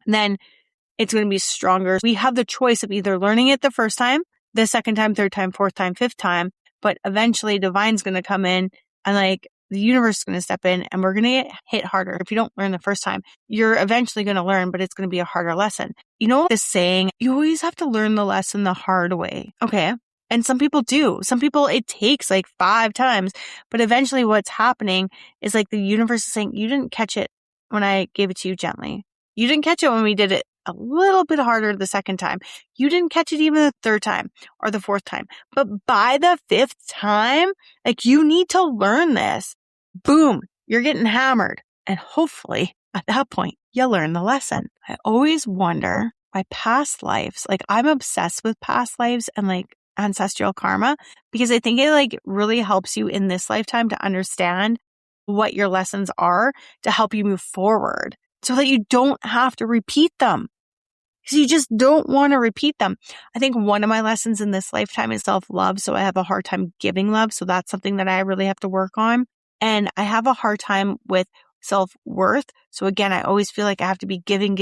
then it's going to be stronger. We have the choice of either learning it the first time, the second time, third time, fourth time, fifth time, but eventually divine's going to come in and like the universe is going to step in and we're going to get hit harder. If you don't learn the first time, you're eventually going to learn, but it's going to be a harder lesson. You know this saying, you always have to learn the lesson the hard way. Okay. And some people do. Some people, it takes like 5 times, but eventually what's happening is like the universe is saying, you didn't catch it when I gave it to you gently. You didn't catch it when we did it a little bit harder the second time. You didn't catch it even the third time or the fourth time. But by the 5th time, like you need to learn this. Boom, you're getting hammered. And hopefully at that point, you learn the lesson. I always wonder my past lives. Like I'm obsessed with past lives and like ancestral karma because I think it like really helps you in this lifetime to understand what your lessons are to help you move forward so that you don't have to repeat them because you just don't want to repeat them. I think one of my lessons in this lifetime is self-love. So I have a hard time giving love. So that's something that I really have to work on. And I have a hard time with self-worth. So again, I always feel like I have to be giving.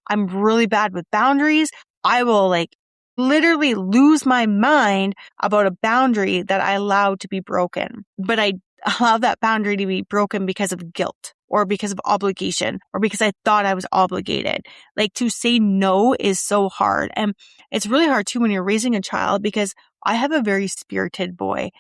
I'm really bad with boundaries. I will like literally lose my mind about a boundary that I allowed to be broken. But I allow that boundary to be broken because of guilt or because of obligation or because I thought I was obligated. Like to say no is so hard. And it's really hard too when you're raising a child because I have a very spirited boy.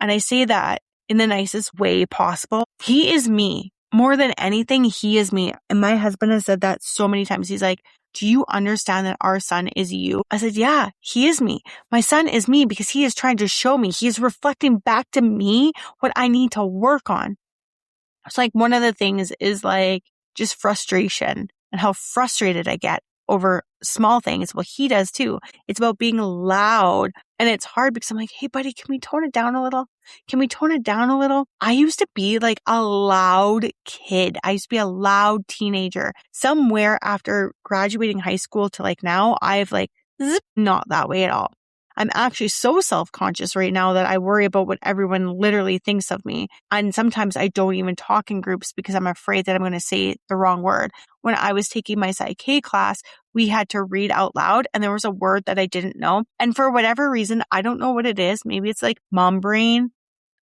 And I say that in the nicest way possible. He is me. More than anything, he is me. And my husband has said that so many times. He's like, do you understand that our son is you? I said, yeah, he is me. My son is me because he is trying to show me. He is reflecting back to me what I need to work on. It's like one of the things is like just frustration and how frustrated I get over small things. Well, he does too. It's about being loud. And it's hard because I'm like, hey, buddy, can we tone it down a little? Can we tone it down a little? I used to be like a loud kid. I used to be a loud teenager. Somewhere after graduating high school to like now, I've like, not that way at all. I'm actually so self-conscious right now that I worry about what everyone literally thinks of me. And sometimes I don't even talk in groups because I'm afraid that I'm going to say the wrong word. When I was taking my Psych K class, we had to read out loud and there was a word that I didn't know. And for whatever reason, I don't know what it is. Maybe it's like mom brain.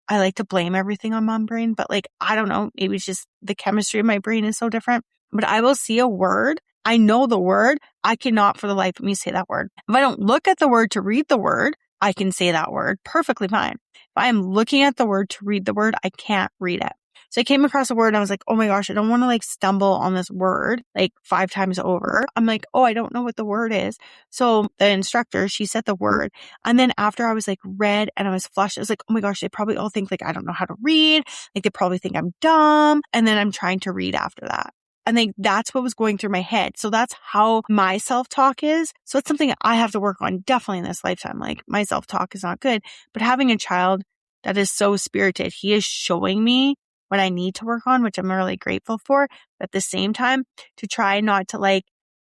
I like to blame everything on mom brain, but like, I don't know. Maybe it's just the chemistry of my brain is so different. But I will see a word. I know the word. I cannot for the life of me say that word. If I don't look at the word to read the word, I can say that word perfectly fine. If I am looking at the word to read the word, I can't read it. So I came across a word and I was like, oh my gosh, I don't want to like stumble on this word like 5 times over. I'm like, oh, I don't know what the word is. So the instructor, she said the word. And then after I was like read and I was flushed, I was like, oh my gosh, they probably all think like I don't know how to read. Like they probably think I'm dumb. And then I'm trying to read after that. I think that's what was going through my head. So that's how my self-talk is. So it's something I have to work on definitely in this lifetime. Like my self-talk is not good, but having a child that is so spirited, he is showing me what I need to work on, which I'm really grateful for. But at the same time, to try not to like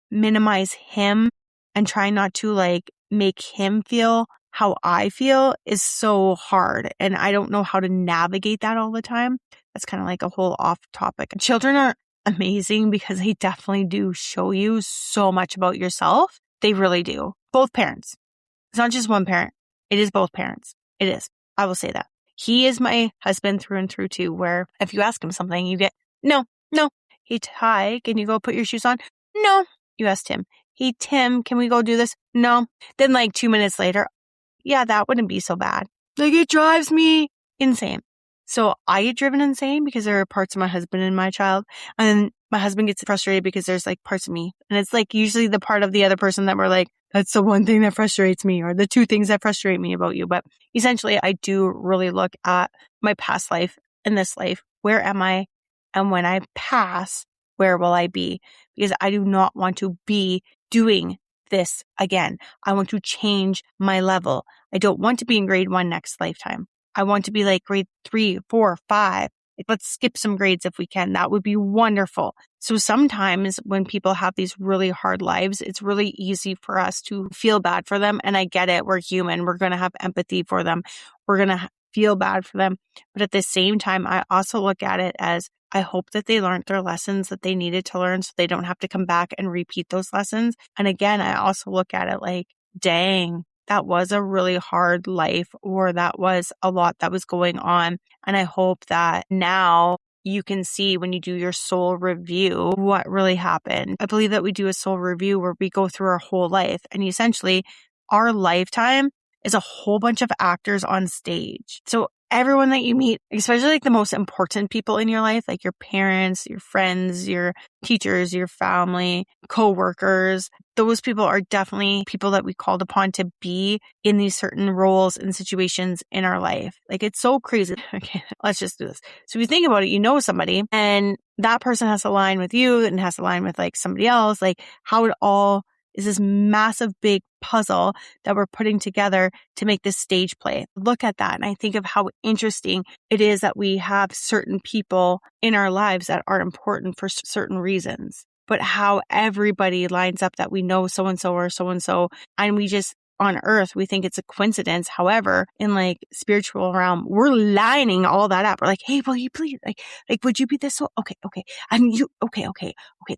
minimize him and try not to like make him feel how I feel is so hard. And I don't know how to navigate that all the time. That's kind of like a whole off topic. Children are amazing because they definitely do show you so much about yourself. They really do. Both parents. It's not just one parent. It is both parents. It is. I will say that. He is my husband through and through too, where if you ask him something, you get, no. Hey, Ty, can you go put your shoes on? No. You asked him. Hey, Tim, can we go do this? No. Then like 2 minutes later, yeah, that wouldn't be so bad. Like it drives me insane. So I get driven insane because there are parts of my husband and my child, and my husband gets frustrated because there's like parts of me, and it's like usually the part of the other person that we're like, that's the one thing that frustrates me, or the two things that frustrate me about you. But essentially I do really look at my past life and this life. Where am I? And when I pass, where will I be? Because I do not want to be doing this again. I want to change my level. I don't want to be in grade 1 next lifetime. I want to be like grade 3, 4, 5. Like, let's skip some grades if we can. That would be wonderful. So sometimes when people have these really hard lives, it's really easy for us to feel bad for them. And I get it. We're human. We're going to have empathy for them. We're going to feel bad for them. But at the same time, I also look at it as I hope that they learned their lessons that they needed to learn so they don't have to come back and repeat those lessons. And again, I also look at it like, dang, that was a really hard life, or that was a lot that was going on. And I hope that now you can see when you do your soul review what really happened. I believe that we do a soul review where we go through our whole life, and essentially our lifetime is a whole bunch of actors on stage. So everyone that you meet, especially like the most important people in your life, like your parents, your friends, your teachers, your family, co-workers, those people are definitely people that we called upon to be in these certain roles and situations in our life. Like it's so crazy. Okay, let's just do this. So if you think about it, you know somebody and that person has to align with you and has to align with like somebody else, like how it all is this massive big puzzle that we're putting together to make this stage play. Look at that. And I think of how interesting it is that we have certain people in our lives that are important for certain reasons, but how everybody lines up that we know so-and-so or so-and-so. And we just, on earth, we think it's a coincidence. However, in like spiritual realm, we're lining all that up. We're like, hey, will you please, like, would you be this? Okay. And you, okay,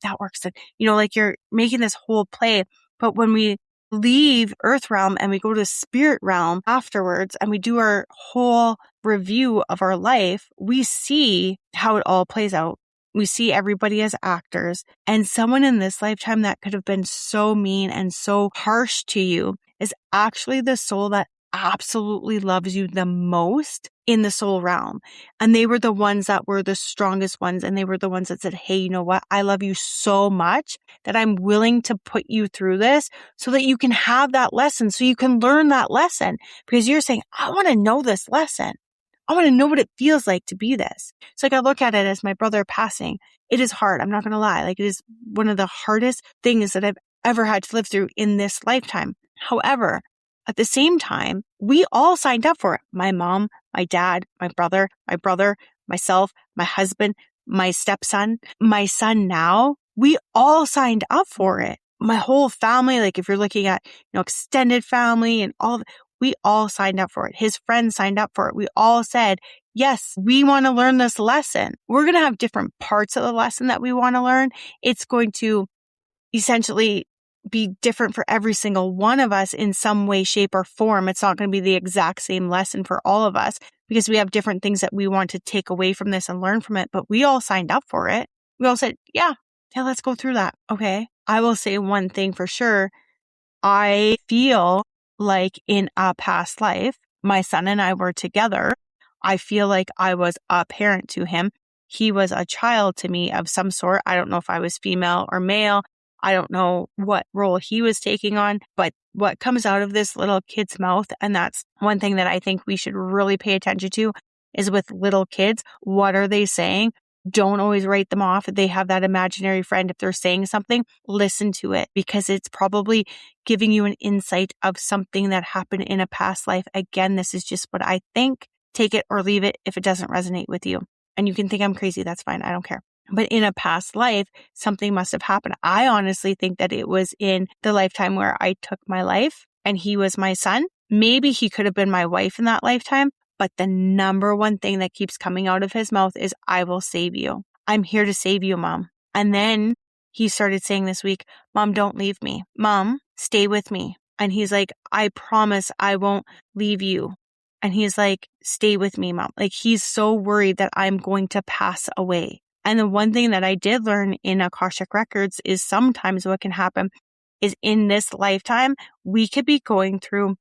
that works. Then, like you're making this whole play. But when we leave earth realm and we go to spirit realm afterwards and we do our whole review of our life, we see how it all plays out. We see everybody as actors, and someone in this lifetime that could have been so mean and so harsh to you is actually the soul that absolutely loves you the most in the soul realm. And they were the ones that were the strongest ones. And they were the ones that said, hey, you know what? I love you so much that I'm willing to put you through this so that you can have that lesson, so you can learn that lesson, because you're saying, I want to know this lesson. I want to know what it feels like to be this. So like I look at it as my brother passing. It is hard. I'm not going to lie. Like it is one of the hardest things that I've ever had to live through in this lifetime. However, at the same time, we all signed up for it. My mom, my dad, my brother, myself, my husband, my stepson, my son now, we all signed up for it. My whole family, like if you're looking at, extended family and all, we all signed up for it. His friends signed up for it. We all said, yes, we want to learn this lesson. We're going to have different parts of the lesson that we want to learn. It's going to essentially be different for every single one of us in some way, shape, or form. It's not going to be the exact same lesson for all of us because we have different things that we want to take away from this and learn from it. But we all signed up for it. We all said, yeah, let's go through that. Okay. I will say one thing for sure. I feel like in a past life, my son and I were together. I feel like I was a parent to him. he was a child to me of some sort. I don't know if I was female or male. I don't know what role he was taking on, but what comes out of this little kid's mouth, and that's one thing that I think we should really pay attention to, is with little kids, what are they saying? Don't always write them off. They have that imaginary friend. If they're saying something, listen to it, because it's probably giving you an insight of something that happened in a past life. Again, this is just what I think. Take it or leave it if it doesn't resonate with you. And you can think I'm crazy. That's fine. I don't care. But in a past life, something must have happened. I honestly think that it was in the lifetime where I took my life and he was my son. Maybe he could have been my wife in that lifetime. But the number one thing that keeps coming out of his mouth is, I will save you. I'm here to save you, Mom. And then he started saying this week, Mom, don't leave me. Mom, stay with me. And he's like, I promise I won't leave you. And he's like, stay with me, Mom. Like, he's so worried that I'm going to pass away. And the one thing that I did learn in Akashic Records is sometimes what can happen is in this lifetime, we could be going through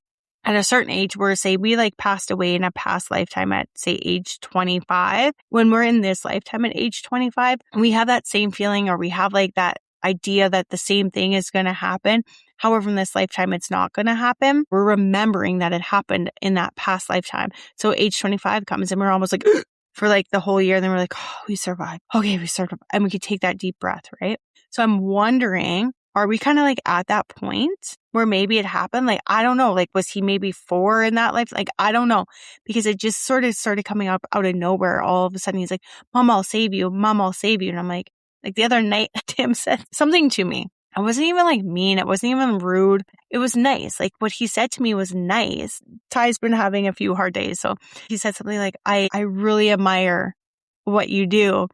at a certain age where, say, we like passed away in a past lifetime at, say, age 25. When we're in this lifetime at age 25, we have that same feeling, or we have like that idea that the same thing is going to happen. However, in this lifetime, it's not going to happen. We're remembering that it happened in that past lifetime. So age 25 comes and we're almost like for like the whole year. And then we're like, oh, we survived. Okay, we survived. And we could take that deep breath, right? So I'm wondering, are we kind of like at that point where maybe it happened? Like, I don't know. Like, was he maybe 4 in that life? Like, I don't know, because it just sort of started coming up out of nowhere. All of a sudden, he's like, Mom, I'll save you. Mom, I'll save you. And I'm like the other night, Tim said something to me. It wasn't even like mean. It wasn't even rude. It was nice. Like, what he said to me was nice. Ty's been having a few hard days. So he said something like, I really admire what you do.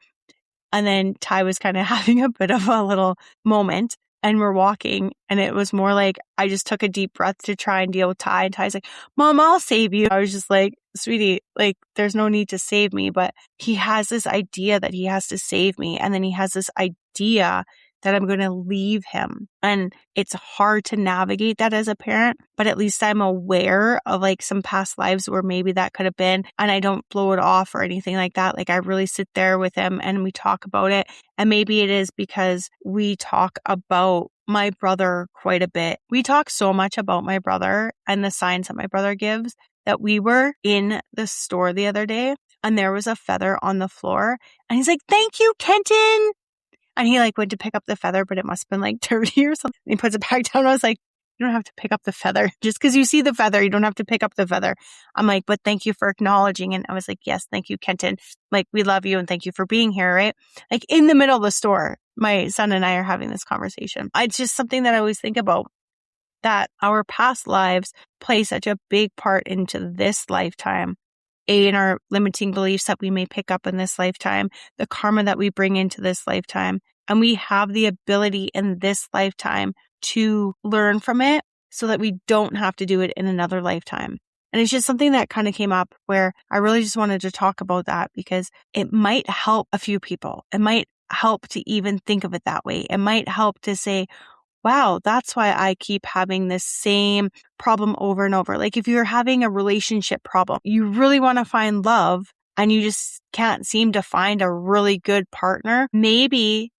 And then Ty was kind of having a bit of a little moment. And we're walking, and it was more like I just took a deep breath to try and deal with Ty. And Ty's like, Mom, I'll save you. I was just like, sweetie, like, there's no need to save me. But he has this idea that he has to save me. And then he has this idea that I'm going to leave him. And it's hard to navigate that as a parent, but at least I'm aware of like some past lives where maybe that could have been, and I don't blow it off or anything like that. Like, I really sit there with him and we talk about it. And maybe it is because we talk about my brother quite a bit. We talk so much about my brother and the signs that my brother gives that we were in the store the other day and there was a feather on the floor and he's like, thank you, Kenton. And he like went to pick up the feather, but it must have been like dirty or something. And he puts it back down. I was like, you don't have to pick up the feather. Just because you see the feather, you don't have to pick up the feather. I'm like, but thank you for acknowledging. And I was like, yes, thank you, Kenton. Like, we love you and thank you for being here, right? Like, in the middle of the store, my son and I are having this conversation. It's just something that I always think about, that our past lives play such a big part into this lifetime. In our limiting beliefs that we may pick up in this lifetime, the karma that we bring into this lifetime. And we have the ability in this lifetime to learn from it so that we don't have to do it in another lifetime. And it's just something that kind of came up where I really just wanted to talk about that because it might help a few people. It might help to even think of it that way. It might help to say, wow, that's why I keep having this same problem over and over. Like, if you're having a relationship problem, you really want to find love and you just can't seem to find a really good partner. Maybe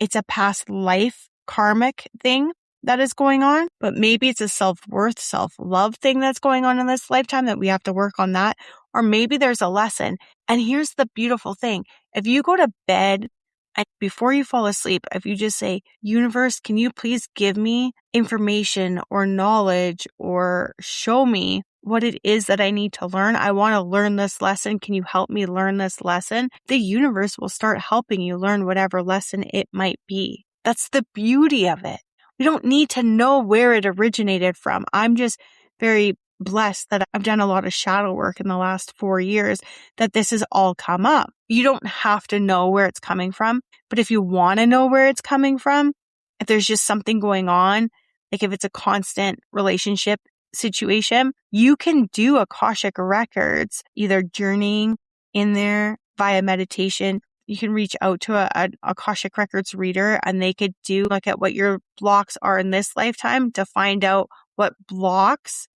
it's a past life karmic thing that is going on, but maybe it's a self-worth, self-love thing that's going on in this lifetime that we have to work on that. Or maybe there's a lesson. And here's the beautiful thing. If you go to bed and before you fall asleep, if you just say, universe, can you please give me information or knowledge or show me what it is that I need to learn? I want to learn this lesson. Can you help me learn this lesson? The universe will start helping you learn whatever lesson it might be. That's the beauty of it. We don't need to know where it originated from. I'm just very blessed that I've done a lot of shadow work in the last 4 years that this has all come up. You don't have to know where it's coming from, but if you want to know where it's coming from, if there's just something going on, like if it's a constant relationship situation, you can do Akashic Records, either journeying in there via meditation. You can reach out to a Akashic Records reader and they could look at what your blocks are in this lifetime to find out what blocks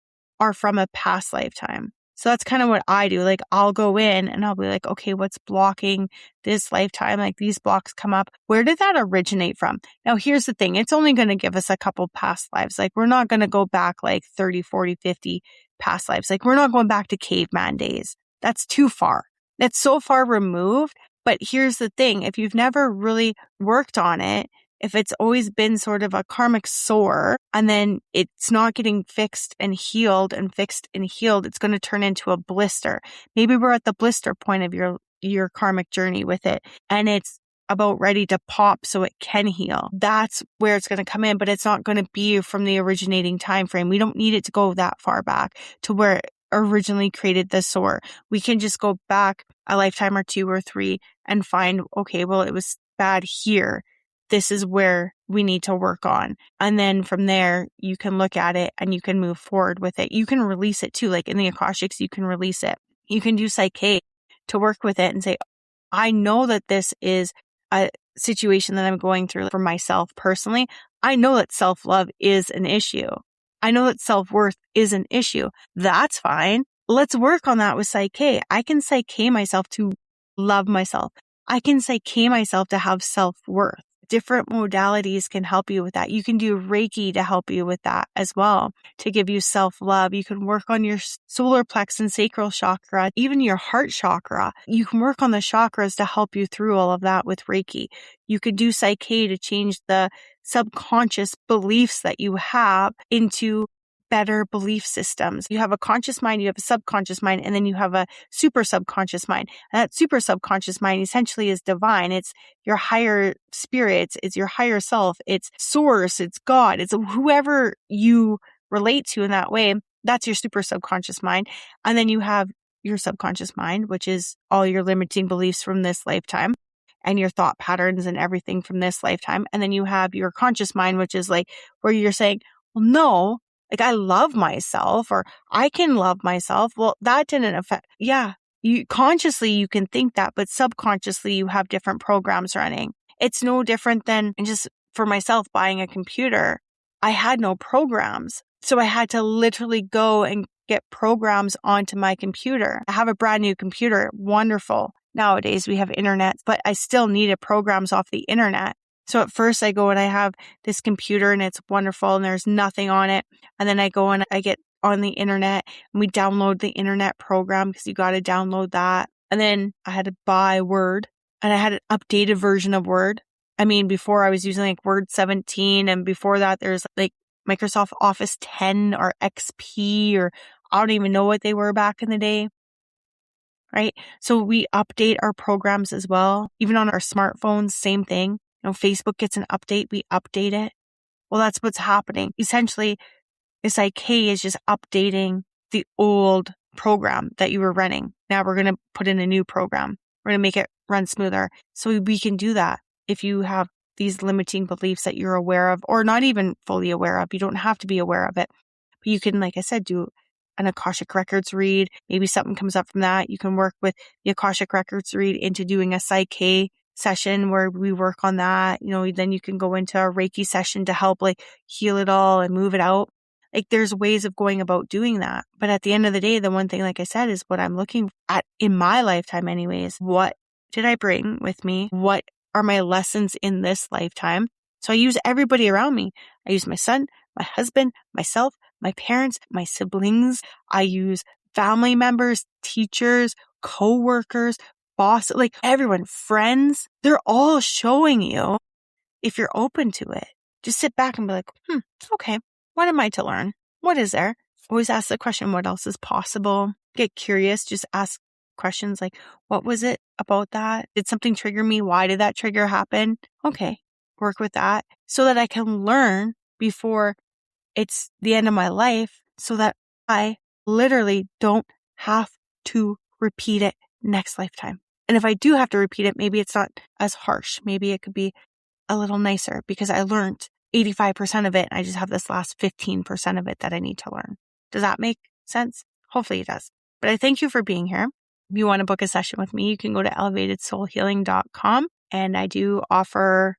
are from a past lifetime. So that's kind of what I do. Like I'll go in and I'll be like, okay, what's blocking this lifetime? Like these blocks come up. Where did that originate from? Now, here's the thing. It's only going to give us a couple past lives. Like we're not going to go back like 30, 40, 50 past lives. Like we're not going back to caveman days. That's too far. That's so far removed. But here's the thing. If you've never really worked on it, if it's always been sort of a karmic sore and then it's not getting fixed and healed and fixed and healed, it's going to turn into a blister. Maybe we're at the blister point of your karmic journey with it and it's about ready to pop so it can heal. That's where it's going to come in, but it's not going to be from the originating time frame. We don't need it to go that far back to where it originally created the sore. We can just go back a lifetime or 2 or 3 and find, okay, well, it was bad here. This is where we need to work on. And then from there, you can look at it and you can move forward with it. You can release it too. Like in the Akashics, you can release it. You can do Psych K to work with it and say, I know that this is a situation that I'm going through for myself personally. I know that self-love is an issue. I know that self-worth is an issue. That's fine. Let's work on that with Psych K. I can Psych K myself to love myself. I can Psych K myself to have self-worth. Different modalities can help you with that. You can do Reiki to help you with that as well, to give you self-love. You can work on your solar plexus and sacral chakra, even your heart chakra. You can work on the chakras to help you through all of that with Reiki. You could do Psych K to change the subconscious beliefs that you have into better belief systems. You have a conscious mind, you have a subconscious mind, and then you have a super subconscious mind. And that super subconscious mind essentially is divine. It's your higher spirits, it's your higher self, it's source, it's God, it's whoever you relate to in that way. That's your super subconscious mind. And then you have your subconscious mind, which is all your limiting beliefs from this lifetime and your thought patterns and everything from this lifetime. And then you have your conscious mind, which is like where you're saying, well, no, like I love myself or I can love myself. Well, that didn't affect. Yeah. You consciously, you can think that, but subconsciously you have different programs running. It's no different than just for myself buying a computer. I had no programs. So I had to literally go and get programs onto my computer. I have a brand new computer. Wonderful. Nowadays we have internet, but I still needed programs off the internet. So at first I go and I have this computer and it's wonderful and there's nothing on it. And then I go and I get on the internet and we download the internet program because you got to download that. And then I had to buy Word and I had an updated version of Word. I mean, before I was using like Word 17 and before that there's like Microsoft Office 10 or XP or I don't even know what they were back in the day. Right? So we update our programs as well. Even on our smartphones, same thing. Facebook gets an update, we update it. Well, that's what's happening. Essentially, Psych K is just updating the old program that you were running. Now we're going to put in a new program. We're going to make it run smoother. So we can do that if you have these limiting beliefs that you're aware of or not even fully aware of. You don't have to be aware of it. But you can, like I said, do an Akashic Records read. Maybe something comes up from that. You can work with the Akashic Records read into doing a Psych K session where we work on that. Then you can go into a Reiki session to help like heal it all and move it out. Like there's ways of going about doing that. But at the end of the day, the one thing, like I said, is what I'm looking at in my lifetime anyways. What did I bring with me? What are my lessons in this lifetime? So I use everybody around me. I use my son, my husband, myself, my parents, my siblings. I use family members, teachers, co-workers, boss, like everyone, friends. They're all showing you if you're open to it. Just sit back and be like, okay, what am I to learn? What is there? Always ask the question, what else is possible? Get curious. Just ask questions like, what was it about that? Did something trigger me? Why did that trigger happen? Okay, work with that so that I can learn before it's the end of my life so that I literally don't have to repeat it next lifetime. And if I do have to repeat it, maybe it's not as harsh. Maybe it could be a little nicer because I learned 85% of it. And I just have this last 15% of it that I need to learn. Does that make sense? Hopefully it does. But I thank you for being here. If you want to book a session with me, you can go to elevatedsoulhealing.com. And I do offer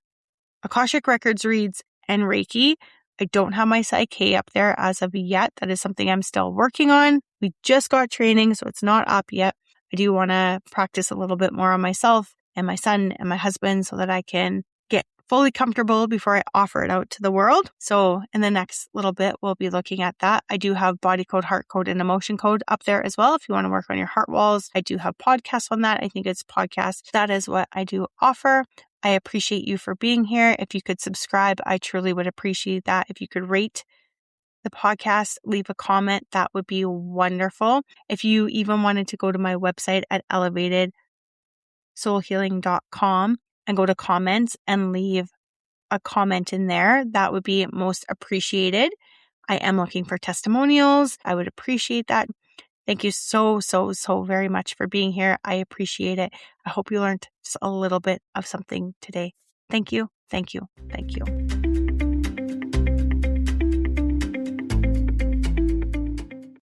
Akashic Records reads and Reiki. I don't have my Psych K up there as of yet. That is something I'm still working on. We just got training, so it's not up yet. I do want to practice a little bit more on myself and my son and my husband so that I can get fully comfortable before I offer it out to the world. So in the next little bit, we'll be looking at that. I do have body code, heart code, and emotion code up there as well. If you want to work on your heart walls, I do have podcasts on that. I think it's podcasts. That is what I do offer. I appreciate you for being here. If you could subscribe, I truly would appreciate that. If you could rate the podcast, leave a comment, that would be wonderful. If you even wanted to go to my website at elevatedsoulhealing.com and go to comments and leave a comment in there, that would be most appreciated. I am looking for testimonials. I would appreciate that. Thank you so very much for being here. I appreciate it. I hope you learned just a little bit of something today. Thank you. Thank you. Thank you.